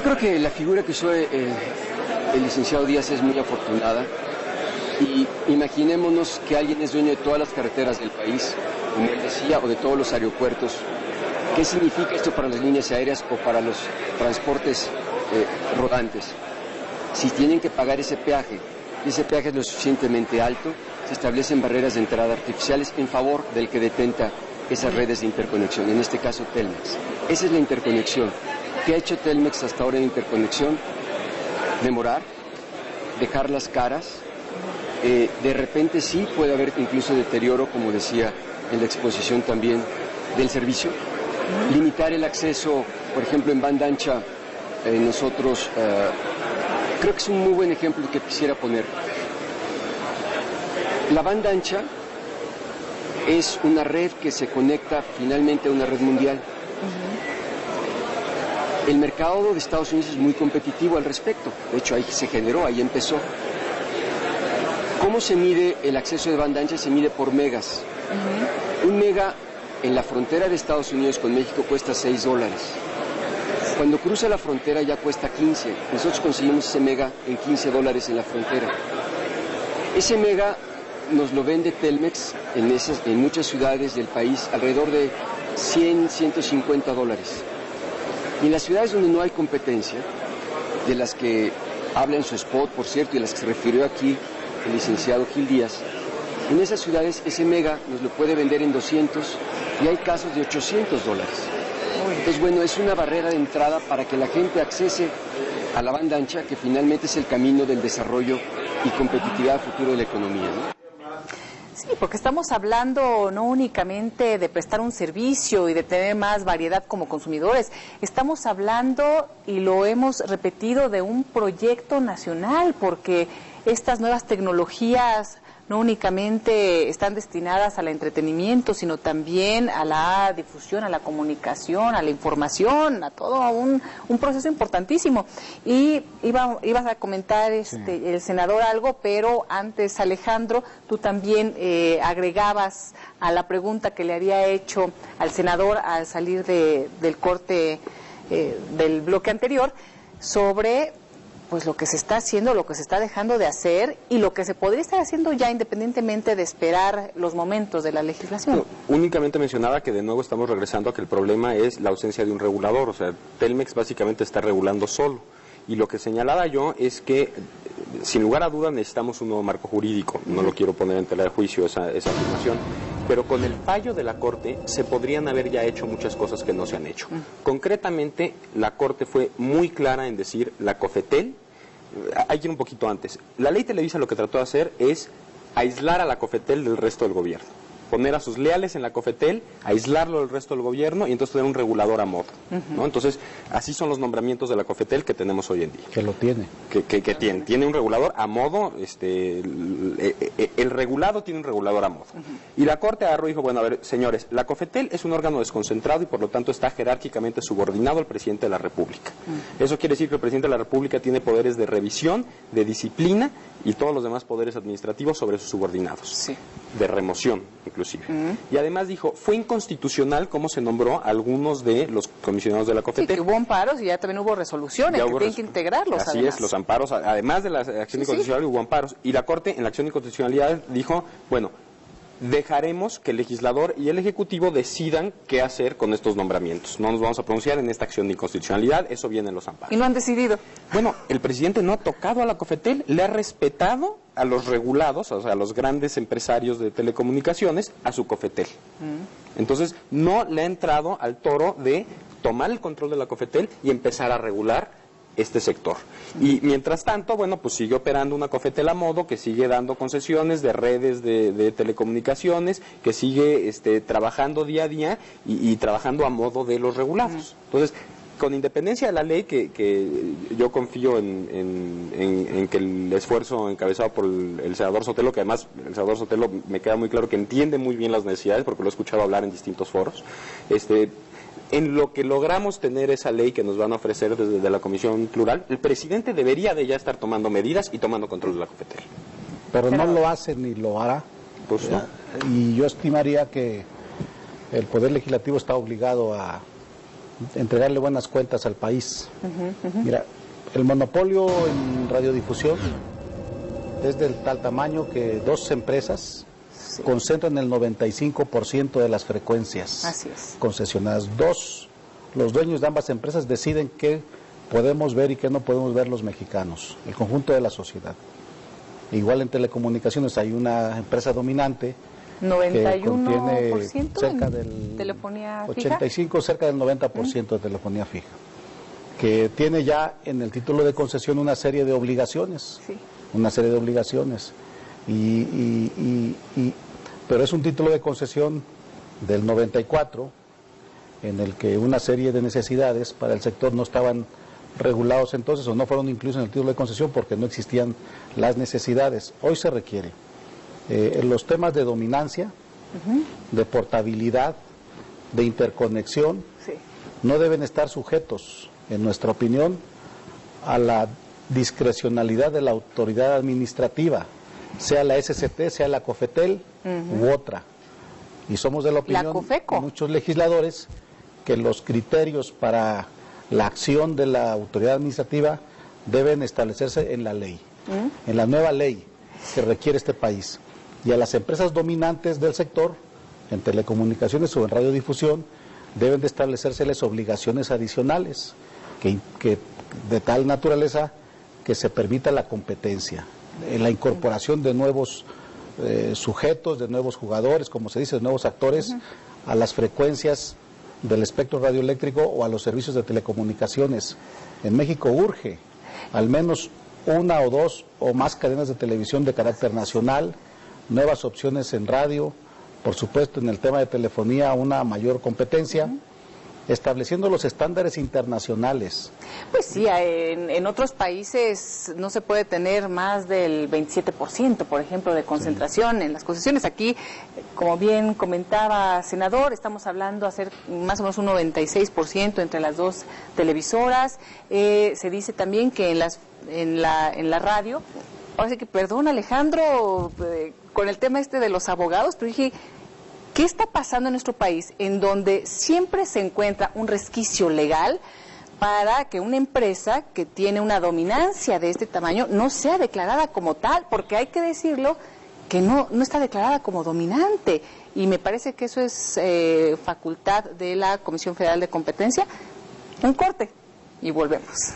creo que la figura que usó el licenciado Díaz es muy afortunada. Y imaginémonos que alguien es dueño de todas las carreteras del país, como él decía, o de todos los aeropuertos. ¿Qué significa esto para las líneas aéreas o para los transportes rodantes? Si tienen que pagar ese peaje, y ese peaje es lo suficientemente alto, se establecen barreras de entrada artificiales en favor del que detenta esas redes de interconexión, en este caso Telmex. Esa es la interconexión. ¿Qué ha hecho Telmex hasta ahora en interconexión? Demorar, dejarlas caras. De repente sí puede haber incluso deterioro, como decía en la exposición también, del servicio. Limitar el acceso, por ejemplo, en banda ancha, nosotros, creo que es un muy buen ejemplo que quisiera poner. La banda ancha es una red que se conecta finalmente a una red mundial. El mercado de Estados Unidos es muy competitivo al respecto. De hecho, ahí se generó, ahí empezó. ¿Cómo se mide el acceso de banda ancha? Se mide por megas. Un mega en la frontera de Estados Unidos con México cuesta $6. Cuando cruza la frontera ya cuesta 15. Nosotros conseguimos ese mega en $15 en la frontera. Ese mega nos lo vende Telmex en muchas ciudades del país alrededor de $100, $150. Y en las ciudades donde no hay competencia, de las que habla en su spot, por cierto, y las que se refirió aquí el licenciado Gil Díaz, en esas ciudades ese mega nos lo puede vender en 200 y hay casos de $800. Entonces, bueno, es una barrera de entrada para que la gente accese a la banda ancha, que finalmente es el camino del desarrollo y competitividad futuro de la economía, ¿no? Sí, porque estamos hablando no únicamente de prestar un servicio y de tener más variedad como consumidores, estamos hablando, y lo hemos repetido, de un proyecto nacional, porque estas nuevas tecnologías no únicamente están destinadas al entretenimiento, sino también a la difusión, a la comunicación, a la información, a todo un proceso importantísimo. Y ibas a comentar, el senador, algo, pero antes, Alejandro, tú también agregabas a la pregunta que le había hecho al senador al salir del corte del bloque anterior, sobre pues lo que se está haciendo, lo que se está dejando de hacer y lo que se podría estar haciendo ya, independientemente de esperar los momentos de la legislación. No, únicamente mencionaba que de nuevo estamos regresando a que el problema es la ausencia de un regulador. O sea, Telmex básicamente está regulando solo. Y lo que señalaba yo es que, sin lugar a dudas, necesitamos un nuevo marco jurídico. No lo quiero poner en tela de juicio esa afirmación. Pero con el fallo de la Corte se podrían haber ya hecho muchas cosas que no se han hecho. Concretamente, la Corte fue muy clara en decir, la COFETEL, hay que ir un poquito antes. La ley Televisa lo que trató de hacer es aislar a la COFETEL del resto del gobierno. Poner a sus leales en la COFETEL, aislarlo del resto del gobierno y entonces tener un regulador a modo, ¿no? Entonces, así son los nombramientos de la COFETEL que tenemos hoy en día. Que lo tiene. Que tiene un regulador a modo, el regulado tiene un regulador a modo. Y la Corte agarró y dijo, bueno, a ver, señores, la COFETEL es un órgano desconcentrado y por lo tanto está jerárquicamente subordinado al presidente de la República. Eso quiere decir que el presidente de la República tiene poderes de revisión, de disciplina y todos los demás poderes administrativos sobre sus subordinados, de remoción inclusive. Y además dijo, fue inconstitucional cómo se nombró a algunos de los comisionados de la COFETEL. Sí, que hubo amparos y ya también hubo resoluciones, que tienen que integrarlos. Así es, los amparos, además de la acción inconstitucional hubo amparos. Y la Corte en la acción de inconstitucionalidad dijo, bueno, dejaremos que el legislador y el ejecutivo decidan qué hacer con estos nombramientos. No nos vamos a pronunciar en esta acción de inconstitucionalidad, eso viene en los amparos. ¿Y no han decidido? Bueno, el presidente no ha tocado a la COFETEL, le ha respetado a los regulados, o sea, a los grandes empresarios de telecomunicaciones, a su COFETEL. Entonces, no le ha entrado al toro de tomar el control de la COFETEL y empezar a regular este sector. Y mientras tanto, bueno, pues sigue operando una COFETEL a modo, que sigue dando concesiones de redes de telecomunicaciones, que sigue trabajando día a día y trabajando a modo de los regulados. Entonces, con independencia de la ley, que yo confío en que el esfuerzo encabezado por el senador Sotelo, que además el senador Sotelo me queda muy claro que entiende muy bien las necesidades, porque lo he escuchado hablar en distintos foros, en lo que logramos tener esa ley que nos van a ofrecer desde la Comisión Plural, el presidente debería de ya estar tomando medidas y tomando control de la COFETEL. Pero no lo hace ni lo hará. Pues no. Y yo estimaría que el Poder Legislativo está obligado a entregarle buenas cuentas al país. Mira, el monopolio en radiodifusión es del tal tamaño que dos empresas concentran el 95% de las frecuencias concesionadas. Los dueños de ambas empresas deciden qué podemos ver y qué no podemos ver los mexicanos, el conjunto de la sociedad. Igual en telecomunicaciones hay una empresa dominante 91% que contiene cerca del telefonía fija, 85, cerca del 90% de telefonía fija, que tiene ya en el título de concesión una serie de obligaciones, pero es un título de concesión del 94 en el que una serie de necesidades para el sector no estaban regulados entonces o no fueron incluidos en el título de concesión porque no existían las necesidades. Hoy se requiere. Los temas de dominancia, de portabilidad, de interconexión, no deben estar sujetos, en nuestra opinión, a la discrecionalidad de la autoridad administrativa, sea la SCT, sea la COFETEL u otra. Y somos de la opinión de muchos legisladores que los criterios para la acción de la autoridad administrativa deben establecerse en la ley, en la nueva ley que requiere este país. Y a las empresas dominantes del sector, en telecomunicaciones o en radiodifusión, deben de establecérseles obligaciones adicionales que de tal naturaleza que se permita la competencia, la incorporación de nuevos sujetos, de nuevos jugadores, como se dice, de nuevos actores a las frecuencias del espectro radioeléctrico o a los servicios de telecomunicaciones. En México urge al menos una o dos o más cadenas de televisión de carácter nacional, nuevas opciones en radio, por supuesto en el tema de telefonía una mayor competencia, estableciendo los estándares internacionales. Pues sí, en otros países no se puede tener más del 27%, por ejemplo, de concentración en las concesiones. Aquí, como bien comentaba, senador, estamos hablando de hacer más o menos un 96% entre las dos televisoras. Se dice también que en la radio, ahora sí que, perdón Alejandro, con el tema de los abogados, pero dije, ¿qué está pasando en nuestro país en donde siempre se encuentra un resquicio legal para que una empresa que tiene una dominancia de este tamaño no sea declarada como tal? Porque hay que decirlo, que no está declarada como dominante. Y me parece que eso es facultad de la Comisión Federal de Competencia. Un corte y volvemos.